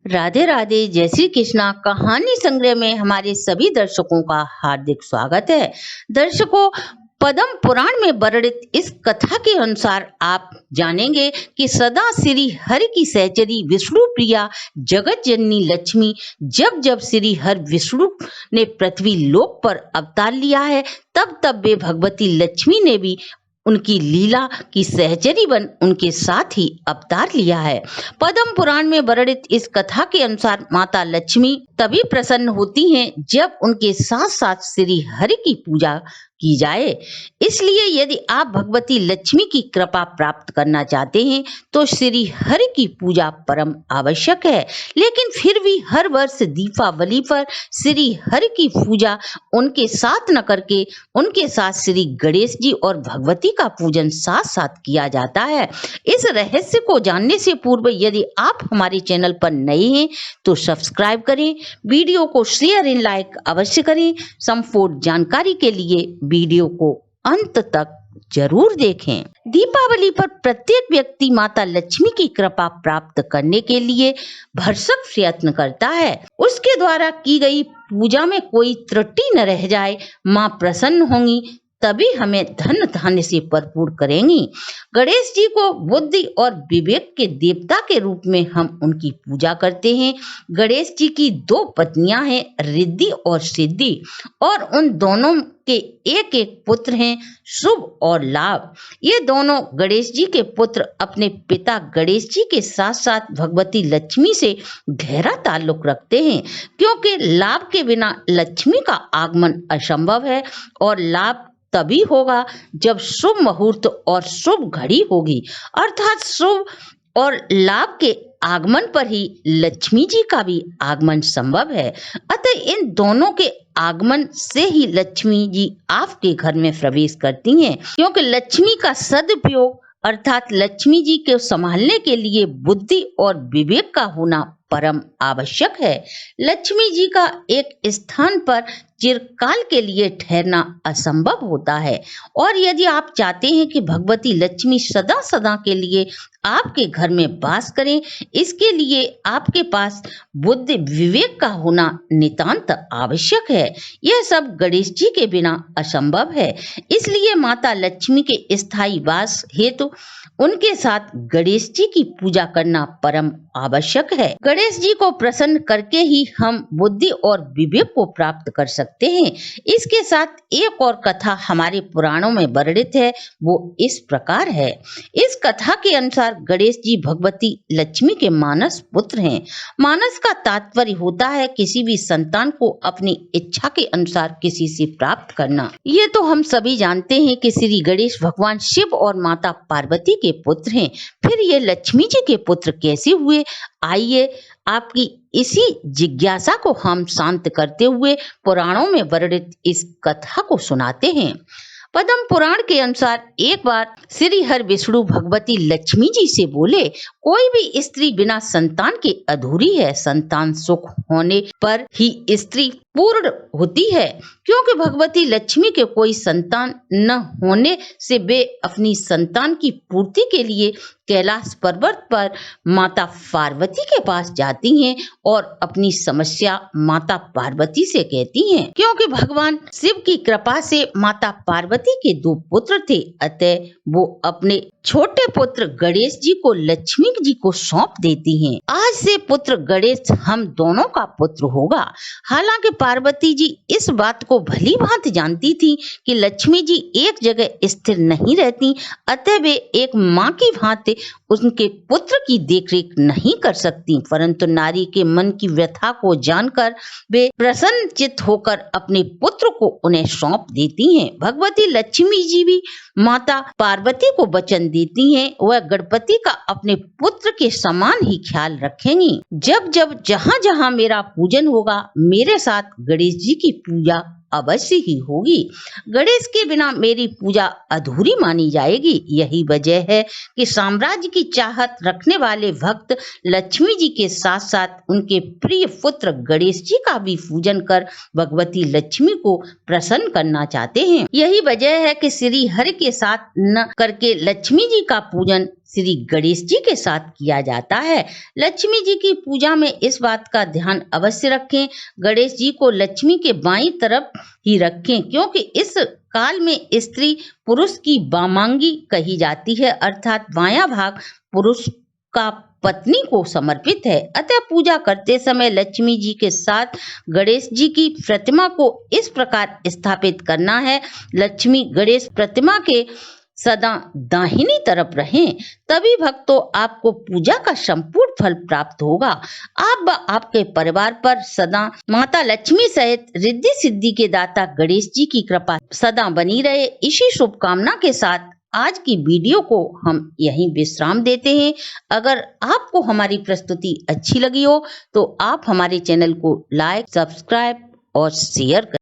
राधे राधे, जय श्री कृष्णा। कहानी संग्रह में हमारे सभी दर्शकों का हार्दिक स्वागत है। दर्शकों, पद्म पुराण में वर्णित इस कथा के अनुसार आप जानेंगे कि सदा श्री हरि की सहचरी विष्णु प्रिया जगत जननी लक्ष्मी जब जब श्री हरि विष्णु ने पृथ्वी लोक पर अवतार लिया है, तब तब वे भगवती लक्ष्मी ने भी उनकी लीला की सहचरी बन उनके साथ ही अवतार लिया है। पद्म पुराण में वर्णित इस कथा के अनुसार माता लक्ष्मी तभी प्रसन्न होती हैं जब उनके साथ साथ श्री हरि की पूजा की जाए। इसलिए यदि आप भगवती लक्ष्मी की कृपा प्राप्त करना चाहते हैं तो श्री हरि की पूजा परम आवश्यक है। लेकिन फिर भी हर वर्ष दीपावली पर श्री हरि की पूजा उनके साथ न करके उनके साथ श्री गणेश जी और भगवती का पूजन साथ साथ किया जाता है। इस रहस्य को जानने से पूर्व यदि आप हमारे चैनल पर नए हैं तो सब्सक्राइब करें, वीडियो को शेयर एंड लाइक अवश्य करें। संपूर्ण जानकारी के लिए वीडियो को अंत तक जरूर देखें। दीपावली पर प्रत्येक व्यक्ति माता लक्ष्मी की कृपा प्राप्त करने के लिए भरसक प्रयत्न करता है। उसके द्वारा की गई पूजा में कोई त्रुटि न रह जाए। माँ प्रसन्न होंगी तभी हमें धन धान्य से भरपूर करेंगी। गणेश जी को बुद्धि और विवेक के देवता के रूप में हम उनकी पूजा करते हैं। गणेश जी की दो पत्नियां हैं, रिद्धि और सिद्धि, और उन दोनों के एक एक पुत्र हैं, शुभ और लाभ। ये दोनों गणेश जी के पुत्र अपने पिता गणेश जी के साथ साथ भगवती लक्ष्मी से गहरा ताल्लुक रखते हैं, क्योंकि लाभ के बिना लक्ष्मी का आगमन असंभव है और लाभ तभी होगा जब शुभ मुहूर्त और शुभ घड़ी होगी, अर्थात शुभ और लाभ के आगमन पर ही लक्ष्मी जी का भी आगमन संभव है। अतः इन दोनों के आगमन से ही लक्ष्मी जी आपके घर में प्रवेश करती हैं, क्योंकि लक्ष्मी का सदुपयोग अर्थात लक्ष्मी जी को संभालने के लिए बुद्धि और विवेक का होना परम आवश्यक है। लक्ष्मी जी का एक स्थान पर चिरकाल के लिए ठहरना असंभव होता है, और यदि आप चाहते हैं कि भगवती लक्ष्मी सदा सदा के लिए आपके घर में वास करें, इसके लिए आपके पास बुद्धि विवेक का होना नितांत आवश्यक है। यह सब गणेश जी के बिना असंभव है। इसलिए माता लक्ष्मी के स्थायी वास हेतु उनके साथ गणेश जी की पूजा करना परम आवश्यक है। गणेश जी को प्रसन्न करके ही हम बुद्धि और विवेक को प्राप्त कर सकते हैं। इसके साथ एक और कथा हमारे पुराणों में वर्णित है, वो इस प्रकार है। इस कथा के अनुसार गणेश जी भगवती लक्ष्मी के मानस पुत्र हैं। मानस का तात्पर्य होता है किसी भी संतान को अपनी इच्छा के अनुसार किसी से प्राप्त करना। ये तो हम सभी जानते हैं कि श्री गणेश भगवान शिव और माता पार्वती के पुत्र हैं। फिर ये लक्ष्मी जी के पुत्र कैसे हुए? आइए आपकी इसी जिज्ञासा को हम शांत करते हुए पुराणों में वर्णित इस कथा को सुनाते हैं। पद्म पुराण के अनुसार एक बार श्री हरि विष्णु भगवती लक्ष्मी जी से बोले, कोई भी स्त्री बिना संतान के अधूरी है। संतान सुख होने पर ही स्त्री पूर्ण होती है, क्योंकि भगवती लक्ष्मी के कोई संतान न होने से वे अपनी संतान की पूर्ति के लिए कैलाश पर्वत पर माता पार्वती के पास जाती हैं और अपनी समस्या माता पार्वती से कहती हैं। क्योंकि भगवान शिव की कृपा से माता पार्वती के दो पुत्र थे, अतः वो अपने छोटे पुत्र गणेश जी को लक्ष्मी जी को सौंप देती हैं। आज से पुत्र गणेश हम दोनों का पुत्र होगा। हालांकि पार्वती जी इस बात को भली भांति जानती थी कि लक्ष्मी जी एक जगह स्थिर नहीं रहती, अतः वे एक माँ की भांति उनके पुत्र की देखरेख नहीं कर सकती, परंतु नारी के मन की व्यथा को जानकर वे प्रसन्नचित्त होकर अपने पुत्र को उन्हें सौंप देती हैं। भगवती लक्ष्मी जी भी माता पार्वती को वचन देती हैं, वह गणपति का अपने पुत्र के समान ही ख्याल रखेंगी। जब जब जहाँ जहाँ मेरा पूजन होगा, मेरे साथ गणेश जी की पूजा अवश्य ही होगी। गणेश के बिना मेरी पूजा अधूरी मानी जाएगी। यही वजह है कि साम्राज्य की चाहत रखने वाले भक्त लक्ष्मी जी के साथ साथ उनके प्रिय पुत्र गणेश जी का भी पूजन कर भगवती लक्ष्मी को प्रसन्न करना चाहते हैं। यही वजह है कि श्री हरि के साथ न करके लक्ष्मी जी का पूजन श्री गणेश जी के साथ किया जाता है। लक्ष्मी जी की पूजा में इस बात का ध्यान अवश्य रखें, गणेश जी को लक्ष्मी के बाईं तरफ ही रखें, क्योंकि इस काल में स्त्री पुरुष की वामांगी कही जाती है, अर्थात बायां भाग पुरुष का पत्नी को समर्पित है। अतः पूजा करते समय लक्ष्मी जी के साथ गणेश जी की प्रतिमा को इस प्रकार स्थापित करना है। लक्ष्मी गणेश प्रतिमा के सदा दाहिनी तरफ रहें, तभी भक्तों आपको पूजा का संपूर्ण फल प्राप्त होगा। आप व आपके परिवार पर सदा माता लक्ष्मी सहित रिद्धि सिद्धि के दाता गणेश जी की कृपा सदा बनी रहे। इसी शुभकामना के साथ आज की वीडियो को हम यहीं विश्राम देते हैं। अगर आपको हमारी प्रस्तुति अच्छी लगी हो तो आप हमारे चैनल को लाइक, सब्सक्राइब और शेयर करें।